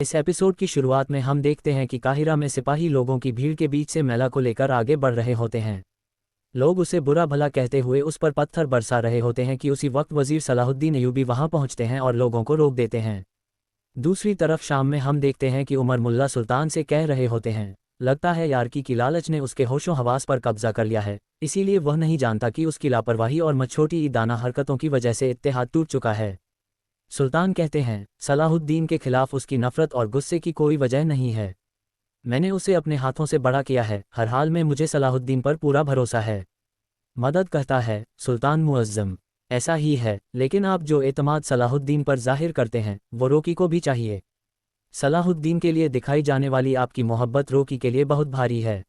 इस एपिसोड की शुरुआत में हम देखते हैं कि काहिरा में सिपाही लोगों की भीड़ के बीच से मैला को लेकर आगे बढ़ रहे होते हैं। लोग उसे बुरा भला कहते हुए उस पर पत्थर बरसा रहे होते हैं कि उसी वक्त वजीर सलाहुद्दीन अयूबी वहां पहुंचते हैं और लोगों को रोक देते हैं। दूसरी तरफ शाम में हम देखते हैं कि उमर मुल्ला सुल्तान से कह रहे होते हैं, लगता है यारकी की लालच ने उसके होशो हवास पर कब्जा कर लिया है, इसीलिए वह नहीं जानता कि उसकी लापरवाही और छोटी दाना हरकतों की वजह से इत्तेहाद टूट चुका है। सुल्तान कहते हैं, सलाहुद्दीन के खिलाफ उसकी नफरत और गुस्से की कोई वजह नहीं है। मैंने उसे अपने हाथों से बड़ा किया है, हर हाल में मुझे सलाहुद्दीन पर पूरा भरोसा है। मदद कहता है, सुल्तान मुअज्जम, ऐसा ही है, लेकिन आप जो एतमाद सलाहुद्दीन पर जाहिर करते हैं वो रोकी को भी चाहिए। सलाहुद्दीन के लिए दिखाई जाने वाली आपकी मोहब्बत रोकी के लिए बहुत भारी है।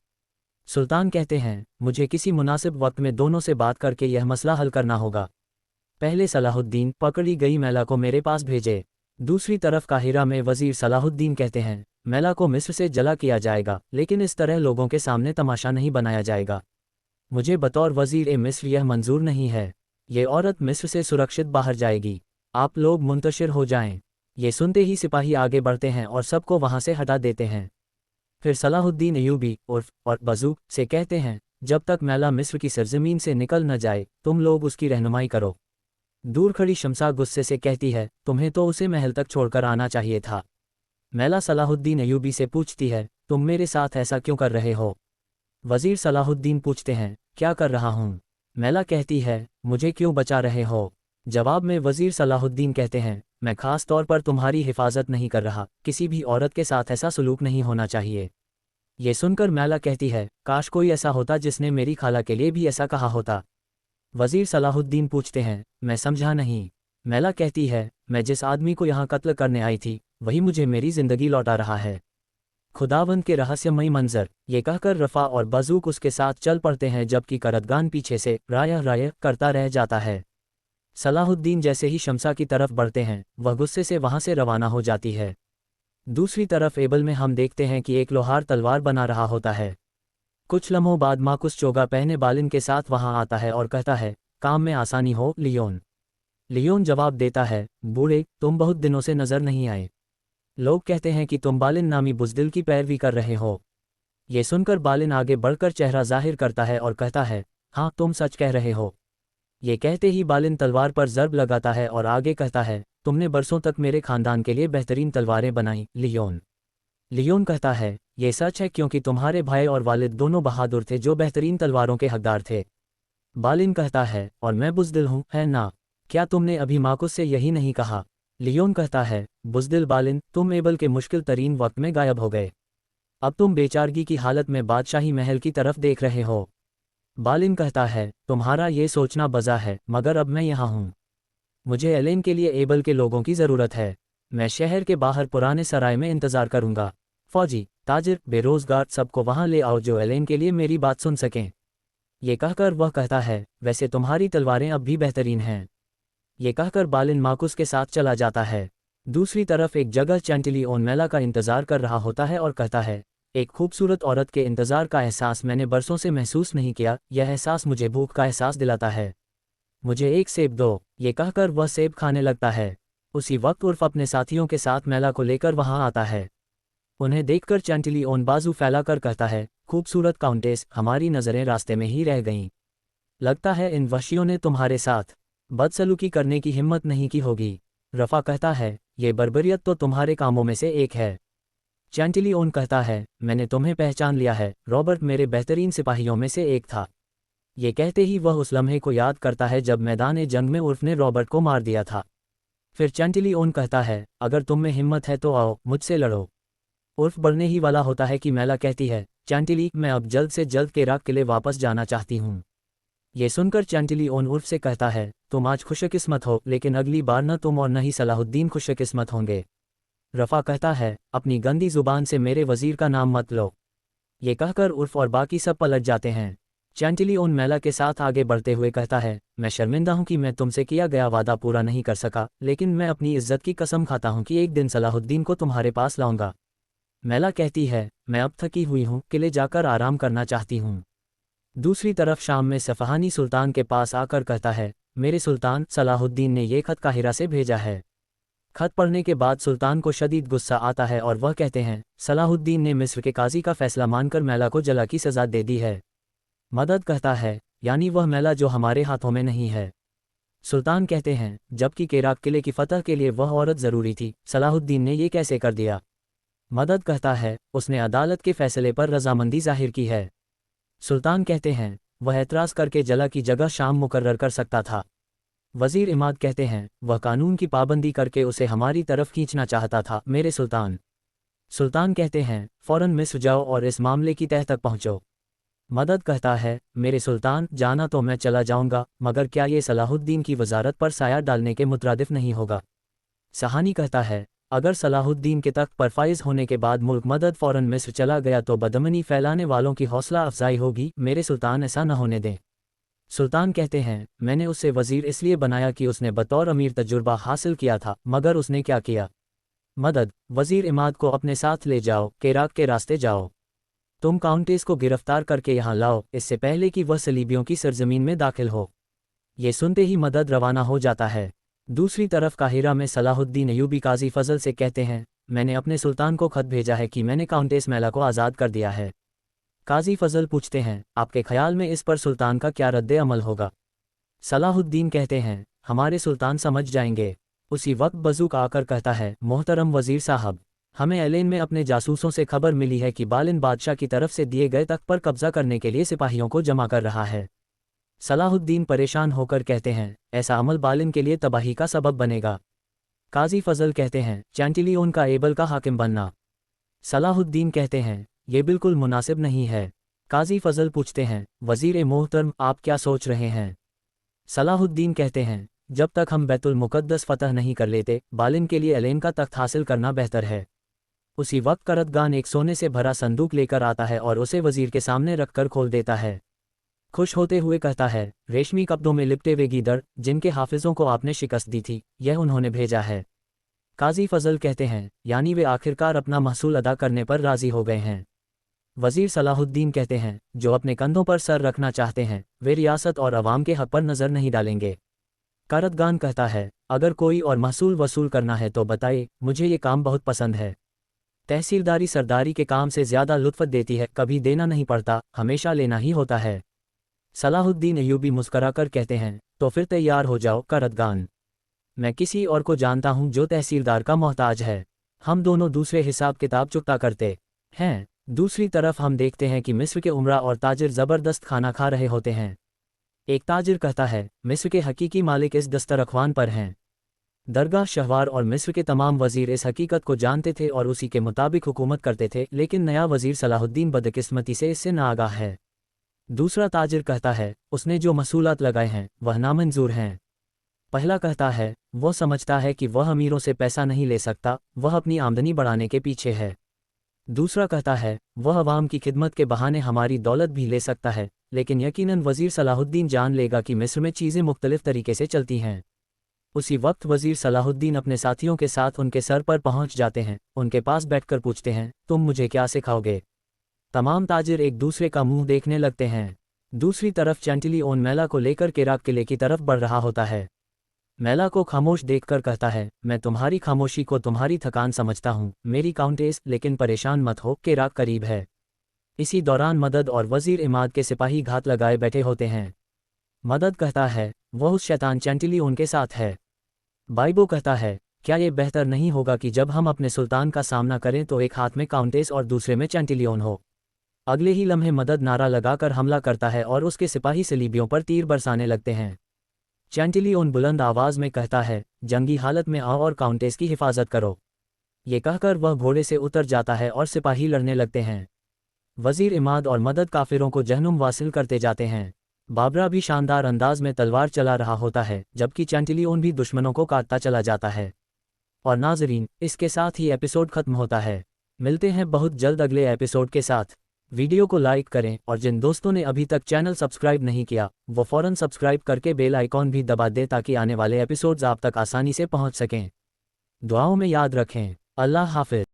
सुल्तान कहते हैं, मुझे किसी मुनासिब वक्त में दोनों से बात करके यह मसला हल करना होगा। पहले सलाहुद्दीन पकड़ी गई मैला को मेरे पास भेजे। दूसरी तरफ काहिरा में वजीर सलाहुद्दीन कहते हैं, मैला को मिस्र से जला किया जाएगा, लेकिन इस तरह लोगों के सामने तमाशा नहीं बनाया जाएगा। मुझे बतौर वजीर मिस्र यह मंजूर नहीं है। ये औरत मिस्र से सुरक्षित बाहर जाएगी। आप लोग मुंतशिर हो जाएं। ये सुनते ही सिपाही आगे बढ़ते हैं और सबको वहां से हटा देते हैं। फिर सलाहुद्दीन अयूबी उर्फ और बजूक से कहते हैं, जब तक मैला मिस्र की सरजमीन से निकल न जाए तुम लोग उसकी रहनुमाई करो। दूर खड़ी शमसा गुस्से से कहती है, तुम्हें तो उसे महल तक छोड़कर आना चाहिए था। मैला सलाहुद्दीन अयूबी से पूछती है, तुम मेरे साथ ऐसा क्यों कर रहे हो? वजीर सलाहुद्दीन पूछते हैं, क्या कर रहा हूँ? मैला कहती है, मुझे क्यों बचा रहे हो? जवाब में वजीर सलाहुद्दीन कहते हैं, मैं खास तौर पर तुम्हारी हिफाजत नहीं कर रहा, किसी भी औरत के साथ ऐसा सलूक नहीं होना चाहिए। ये सुनकर मैला कहती है, काश कोई ऐसा होता जिसने मेरी खाला के लिए भी ऐसा कहा होता। वजीर सलाहुद्दीन पूछते हैं, मैं समझा नहीं। मैला कहती है, मैं जिस आदमी को यहाँ कत्ल करने आई थी वही मुझे मेरी जिंदगी लौटा रहा है। खुदावंद के रहस्यमयी मंजर, ये कहकर रफ़ा और बजूक उसके साथ चल पड़ते हैं, जबकि करदगान पीछे से राय राय करता रह जाता है। सलाहुद्दीन जैसे ही शमसा की तरफ बढ़ते हैं वह गुस्से से वहां से रवाना हो जाती है। दूसरी तरफ एबल में हम देखते हैं कि एक लोहार तलवार बना रहा होता है। कुछ लम्हों बाद माकुस चोगा पहने बालिन के साथ वहां आता है और कहता है, काम में आसानी हो लियोन। लियोन जवाब देता है, बूढ़े, तुम बहुत दिनों से नजर नहीं आए। लोग कहते हैं कि तुम बालिन नामी बुज़दिल की पैरवी कर रहे हो। ये सुनकर बालिन आगे बढ़कर चेहरा जाहिर करता है और कहता है, हाँ तुम सच कह रहे हो। ये कहते ही बालिन तलवार पर ज़र्ब लगाता है और आगे कहता है, तुमने बरसों तक मेरे खानदान के लिए बेहतरीन तलवारें बनाई लियोन। लियोन कहता है, ये सच है क्योंकि तुम्हारे भाई और वालिद दोनों बहादुर थे जो बेहतरीन तलवारों के हकदार थे। बालिन कहता है, और मैं बुज़दिल हूँ, है ना? क्या तुमने अभी माकुस से यही नहीं कहा? लियोन कहता है, बुज़दिल बालिन, तुम एबल के मुश्किल तरीन वक्त में गायब हो गए। अब तुम बेचारगी की हालत में बादशाही महल की तरफ देख रहे हो। बालिन कहता है, तुम्हारा ये सोचना बजा है, मगर अब मैं यहाँ हूँ। मुझे एलेन के लिए एबल के लोगों की ज़रूरत है। मैं शहर के बाहर पुराने सराय में इंतज़ार करूँगा। फौजी, ताजिर, बेरोज़गार, सबको वहाँ ले आओ जो एलेन के लिए मेरी बात सुन सकें। ये कहकर वह कहता है, वैसे तुम्हारी तलवारें अब भी बेहतरीन हैं। ये कहकर बालिन माकुस के साथ चला जाता है। दूसरी तरफ एक जगह चैंटिली ओन मैला का इंतज़ार कर रहा होता है और कहता है, एक खूबसूरत औरत के इंतज़ार का एहसास मैंने बरसों से महसूस नहीं किया, यह एहसास मुझे भूख का एहसास दिलाता है। मुझे एक सेब दो। ये कहकर वह सेब खाने लगता है। उसी वक्त उर्फ अपने साथियों के साथ मैला को लेकर वहां आता है। उन्हें देखकर चैंटिली ओन बाजू फैलाकर कहता है, खूबसूरत काउंटेस, हमारी नज़रें रास्ते में ही रह गईं। लगता है इन वहशियों ने तुम्हारे साथ बदसलूकी करने की हिम्मत नहीं की होगी। रफ़ा कहता है, ये बर्बरियत तो तुम्हारे कामों में से एक है। चैंटिली ओन कहता है, मैंने तुम्हें पहचान लिया है, रॉबर्ट मेरे बेहतरीन सिपाहियों में से एक था। ये कहते ही वह उस लम्हे को याद करता है जब मैदान जंग में उर्फ ने रॉबर्ट को मार दिया था। फिर चैंटिली ओन कहता है, अगर तुम में हिम्मत है तो आओ, मुझसे लड़ो। उर्फ बढ़ने ही वाला होता है कि मैला कहती है, चैंटिली, मैं अब जल्द से जल्द केराक किले वापस जाना चाहती हूँ। ये सुनकर चैंटिली ओन उर्फ से कहता है, तुम आज खुशकिस्मत हो, लेकिन अगली बार न तुम और न ही सलाहुद्दीन खुशकिस्मत होंगे। रफ़ा कहता है, अपनी गंदी जुबान से मेरे वजीर का नाम मत लो। ये कहकर उर्फ और बाकी सब पलट जाते हैं। चैंटिली ओन मैला के साथ आगे बढ़ते हुए कहता है, मैं शर्मिंदा हूँ कि मैं तुमसे किया गया वादा पूरा नहीं कर सका, लेकिन मैं अपनी इज्जत की कसम खाता हूँ कि एक दिन सलाहुद्दीन को तुम्हारे पास लाऊंगा। मैला कहती है, मैं अब थकी हुई हूँ, किले जाकर आराम करना चाहती हूँ। दूसरी तरफ शाम में सफ़हानी सुल्तान के पास आकर कहता है, मेरे सुल्तान, सलाहुद्दीन ने ये खत काहिरा से भेजा है। खत पढ़ने के बाद सुल्तान को शदीद गुस्सा आता है और वह कहते हैं, सलाहुद्दीन ने मिस्र के काजी का फैसला मानकर मैला को जला की सज़ा दे दी है। मदद कहता है, यानी वह मैला जो हमारे हाथों में नहीं है। सुल्तान कहते हैं, जबकि केराक किले की फतह के लिए वह औरत ज़रूरी थी, सलाहुद्दीन ने ये कैसे कर दिया। मदद कहता है, उसने अदालत के फैसले पर रजामंदी जाहिर की है। सुल्तान कहते हैं, वह एतराज़ करके जला की जगह शाम मुकर्रर कर सकता था। वज़ीर इमाद कहते हैं, वह कानून की पाबंदी करके उसे हमारी तरफ खींचना चाहता था मेरे सुल्तान। सुल्तान कहते हैं, फ़ौरन मिस्र जाओ और इस मामले की तह तक पहुँचो। मदद कहता है, मेरे सुल्तान, जाना तो मैं चला जाऊंगा, मगर क्या ये सलाहुद्दीन की वजारत पर साया डालने के मुतरादिफ नहीं होगा। सहानी कहता है, अगर सलाहुद्दीन के तख्त पर फाइज होने के बाद मुल्क मदद फ़ौरन मिस्र चला गया तो बदअमनी फैलाने वालों की हौसला अफजाई होगी, मेरे सुल्तान ऐसा न होने दें। सुल्तान कहते हैं, मैंने उससे वज़ीर इसलिए बनाया कि उसने बतौर अमीर तजुर्बा हासिल किया था, मगर उसने क्या किया। मदद, वज़ीर इमाद को अपने साथ ले जाओ, केराक के रास्ते जाओ। तुम काउंटेस को गिरफ्तार करके यहाँ लाओ, इससे पहले कि वह सलीबियों की सरजमीन में दाखिल हो। ये सुनते ही मदद रवाना हो जाता है। दूसरी तरफ काहिरा में सलाहुद्दीन अयूबी काजी फजल से कहते हैं, मैंने अपने सुल्तान को खत भेजा है कि मैंने काउंटेस मैला को आज़ाद कर दिया है। काजी फजल पूछते हैं, आपके ख्याल में इस पर सुल्तान का क्या रद्द अमल होगा। सलाहुद्दीन कहते हैं, हमारे सुल्तान समझ जाएंगे। उसी वक्त बज़ूक आकर कहता है, मोहतरम वज़ीर साहब, हमें एलेन में अपने जासूसों से खबर मिली है कि बालिन बादशाह की तरफ से दिए गए तख्त पर कब्जा करने के लिए सिपाहियों को जमा कर रहा है। सलाहुद्दीन परेशान होकर कहते हैं, ऐसा अमल बालिन के लिए तबाही का सबब बनेगा। काजी फजल कहते हैं, चैंटिलियोन का एबल का हाकिम बनना। सलाहुद्दीन कहते हैं, ये बिल्कुल मुनासिब नहीं है। काजी फजल पूछते हैं, वज़ीर मोहतरम, आप क्या सोच रहे हैं। सलाहुद्दीन कहते हैं, जब तक हम बैतुल मुक़द्दस फ़तह नहीं कर लेते, बालिन के लिए एलेन का तख्त हासिल करना बेहतर है। उसी वक्त करतगान एक सोने से भरा संदूक लेकर आता है और उसे वज़ीर के सामने रखकर खोल देता है। खुश होते हुए कहता है, रेशमी कपड़ों में लिपटे हुए गीदड़, जिनके हाफिज़ों को आपने शिकस्त दी थी, यह उन्होंने भेजा है। काजी फजल कहते हैं, यानी वे आखिरकार अपना महसूल अदा करने पर राज़ी हो गए हैं। वज़ीर सलाहुद्दीन कहते हैं, जो अपने कंधों पर सर रखना चाहते हैं, वे रियासत और अवाम के हक़ पर नज़र नहीं डालेंगे। करतगान कहता है, अगर कोई और महसूल वसूल करना है तो बताइए, मुझे ये काम बहुत पसंद है। तहसीलदारी सरदारी के काम से ज़्यादा लुत्फ़ देती है, कभी देना नहीं पड़ता, हमेशा लेना ही होता है। सलाहुद्दीन अयूबी मुस्कराकर कहते हैं, तो फिर तैयार हो जाओ करतगान। मैं किसी और को जानता हूँ जो तहसीलदार का मोहताज है। हम दोनों दूसरे हिसाब किताब चुकता करते हैं। दूसरी तरफ हम देखते हैं कि मिस्र के उमरा और ताजिर ज़बरदस्त खाना खा रहे होते हैं। एक ताजिर कहता है, मिस्र के हकीकी मालिक इस दस्तरख्वान पर हैं। दरगाह शहवार और मिस्र के तमाम वज़ीर इस हकीकत को जानते थे और उसी के मुताबिक हुकूमत करते थे, लेकिन नया वज़ीर सलाहुद्दीन बदकिस्मती से इससे नाआगाह है। दूसरा ताजिर कहता है, उसने जो मसूलात लगाए हैं वह नामंजूर हैं। पहला कहता है, वह समझता है कि वह अमीरों से पैसा नहीं ले सकता, वह अपनी आमदनी बढ़ाने के पीछे है। दूसरा कहता है, वह अवाम की खिदमत के बहाने हमारी दौलत भी ले सकता है, लेकिन यकीनन वज़ीर सलाहुद्दीन जान लेगा कि मिस्र में चीज़ें मुख्तलिफ तरीके से चलती हैं। उसी वक्त वज़ीर सलाहुद्दीन अपने साथियों के साथ उनके सर पर पहुंच जाते हैं, उनके पास बैठकर पूछते हैं, तुम मुझे क्या सिखाओगे। तमाम ताजिर एक दूसरे का मुंह देखने लगते हैं। दूसरी तरफ चैंटिलियोन मैला को लेकर केराक किले की तरफ बढ़ रहा होता है। मैला को खामोश देखकर कहता है, मैं तुम्हारी खामोशी को तुम्हारी थकान समझता हूँ मेरी काउंटेस, लेकिन परेशान मत हो, केराक करीब है। इसी दौरान मदद और वज़ीर इमाद के सिपाही घात लगाए बैठे होते हैं। मदद कहता है, वह उस शैतान चैंटिलियोन के साथ है। बाइबो कहता है, क्या ये बेहतर नहीं होगा कि जब हम अपने सुल्तान का सामना करें तो एक हाथ में काउंटेस और दूसरे में चैंटिलियोन हो। अगले ही लम्हे मदद नारा लगाकर हमला करता है और उसके सिपाही सलीबियों पर तीर बरसाने लगते हैं। चैंटिलियोन बुलंद आवाज़ में कहता है, जंगी हालत में आओ और काउंटेस की हिफाजत करो। ये कहकर वह घोड़े से उतर जाता है और सिपाही लड़ने लगते हैं। वज़ीर इमाद और मदद काफिरों को जहनुम वासिल करते जाते हैं। बाबरा भी शानदार अंदाज में तलवार चला रहा होता है, जबकि चैंटिलियोन भी दुश्मनों को काटता चला जाता है। और नाज़रीन, इसके साथ ही एपिसोड ख़त्म होता है। मिलते हैं बहुत जल्द अगले एपिसोड के साथ। वीडियो को लाइक करें और जिन दोस्तों ने अभी तक चैनल सब्सक्राइब नहीं किया वो फ़ौरन सब्सक्राइब करके बेल आइकॉन भी दबा दें ताकि आने वाले एपिसोड्स आप तक आसानी से पहुंच सकें। दुआओं में याद रखें। अल्लाह हाफ़िज़।